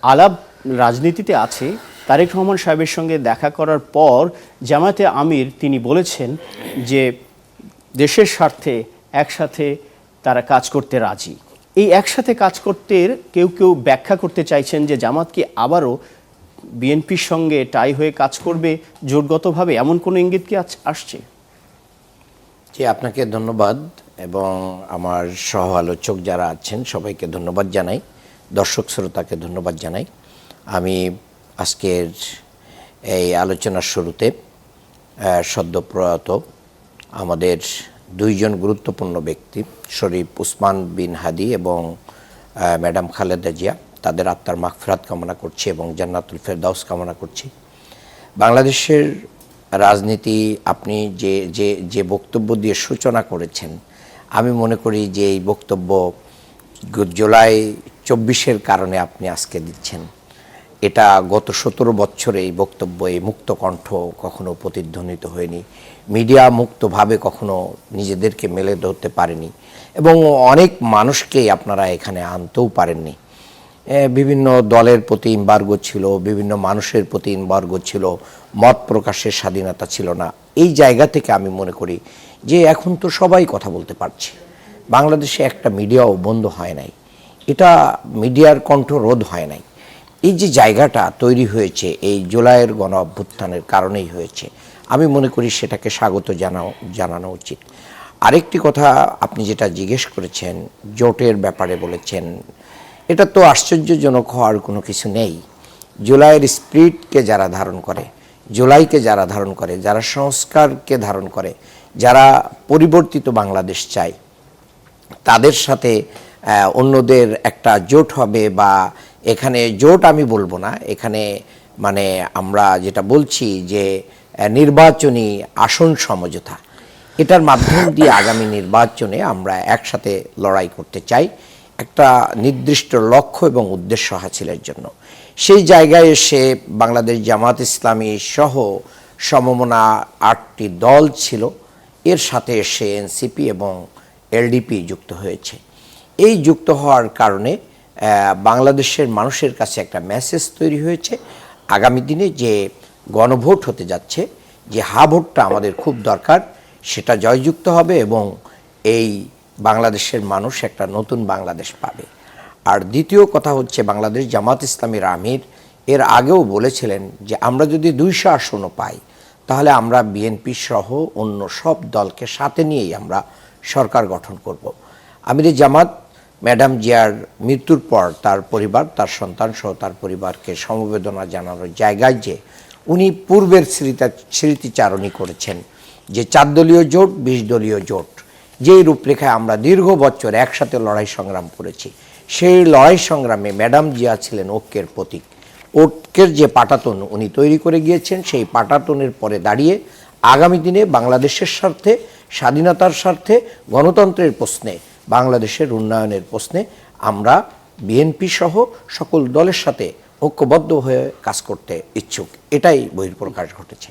আলাপ রাজনীতিতে আছে। তারেক রহমান সাহেবের সঙ্গে দেখা করার পর জামায়াতে আমির তিনি বলেছেন যে দেশের স্বার্থে একসাথে তারা কাজ করতে রাজি। এই একসাথে কাজ করতে কেউ কেউ ব্যাখ্যা করতে চাইছেন যে জামাত কি আবারও বিএনপির সঙ্গে টাই হয়ে কাজ করবে জোটগতভাবে, এমন কোনো ইঙ্গিত কি আসছে? জি, আপনাকে ধন্যবাদ এবং আমার সহ আলোচক যারা আছেন সবাইকে ধন্যবাদ জানাই, দর্শক শ্রোতাকে ধন্যবাদ জানাই। আমি আজকের এই আলোচনার শুরুতে সদ্যপ্রয়াত আমাদের দুইজন গুরুত্বপূর্ণ ব্যক্তি শরীফ উসমান বিন হাদি এবং ম্যাডাম খালেদা জিয়া, তাদের আত্মার মাগফিরাত কামনা করছি এবং জান্নাতুল ফেরদাউস কামনা করছি। বাংলাদেশের রাজনীতি আপনি যে যে যে বক্তব্য দিয়ে সূচনা করেছেন, আমি মনে করি যে এই বক্তব্য জুলাই 24-এর কারণে আপনি আজকে দিচ্ছেন। এটা গত 17 বছরে এই বক্তব্য, এই মুক্ত কণ্ঠ কখনো প্রতিধ্বনিত হয়নি, মিডিয়া মুক্তভাবে কখনো নিজেদেরকে মেলে ধরতে পারেনি এবং অনেক মানুষকেই আপনারা এখানে আনতেও পারেননি। বিভিন্ন দলের প্রতি এমবার্গো ছিল, বিভিন্ন মানুষের প্রতি এমবার্গো ছিল, মত প্রকাশের স্বাধীনতা ছিল না। এই জায়গা থেকে আমি মনে করি যে এখন তো সবাই কথা বলতে পারছে, বাংলাদেশে একটা মিডিয়াও বন্ধ হয় নাই, এটা মিডিয়ার কণ্ঠ রোধ হয় নাই। এই যে জায়গাটা তৈরি হয়েছে এই জুলাইয়ের গণ অভ্যুত্থানের কারণেই হয়েছে, আমি মনে করি সেটাকে স্বাগত জানানো উচিত। আরেকটি কথা আপনি যেটা জিজ্ঞেস করেছেন, জোটের ব্যাপারে বলেছেন, এটা তো আশ্চর্যজনক হওয়ার কোনো কিছু নেই। জুলাইয়ের স্পিরিটকে যারা ধারণ করে, জুলাইকে যারা ধারণ করে, যারা সংস্কারকে ধারণ করে, যারা পরিবর্তিত বাংলাদেশ চায়, তাদের সাথে অন্যদের একটা জোট হবে, বা এখানে জোট আমি বলবো না, এখানে মানে আমরা যেটা বলছি যে নির্বাচনী আসন সমঝোতা, এটার মাধ্যম দিয়ে আগামী নির্বাচনে আমরা একসাথে লড়াই করতে চাই একটা নির্দিষ্ট লক্ষ্য এবং উদ্দেশ্য হাসিলের জন্য। সেই জায়গায় এসে বাংলাদেশ জামাত ইসলামী সহ সমমনা 8টি দল ছিল, এর সাথে এসে এনসিপি এবং এলডিপি যুক্ত হয়েছে। এই যুক্ত হওয়ার কারণে বাংলাদেশের মানুষের কাছে একটা মেসেজ তৈরি হয়েছে আগামী দিনে যে গণভোট হতে যাচ্ছে, যে হা ভোটটা আমাদের খুব দরকার, সেটা জয়যুক্ত হবে এবং এই বাংলাদেশের মানুষ একটা নতুন বাংলাদেশ পাবে। আর দ্বিতীয় কথা হচ্ছে, বাংলাদেশ জামাত ইসলামীর আমির এর আগেও বলেছিলেন যে আমরা যদি 200 আসনও পাই তাহলে আমরা বিএনপি সহ অন্য সব দলকে সাথে নিয়েই আমরা সরকার গঠন করব। আমির জামাত ম্যাডাম জিয়ার মৃত্যুর পর তার পরিবার, তার সন্তান সহ তার পরিবারকে সমবেদনা জানানোর জায়গায় যে উনি পূর্বের স্মৃতিচারণী করেছেন যে 4 দলীয় জোট, 20 দলীয় জোট, যেই রূপরেখায় আমরা দীর্ঘ বছর একসাথে লড়াই সংগ্রাম করেছি, সেই লড়াই সংগ্রামে ম্যাডাম জিয়া ছিলেন ঐক্যের প্রতীক। ঐক্যের যে পাটাতন উনি তৈরি করে গিয়েছেন, সেই পাটাতনের পরে দাঁড়িয়ে আগামী দিনে বাংলাদেশের স্বার্থে, স্বাধীনতার স্বার্থে, গণতন্ত্রের প্রশ্নে, বাংলাদেশের উন্নয়নের প্রশ্নে আমরা বিএনপি সহ সকল দলের সাথে ঐক্যবদ্ধ হয়ে কাজ করতে ইচ্ছুক। এটাই বহিঃপ্রকাশ ঘটেছে।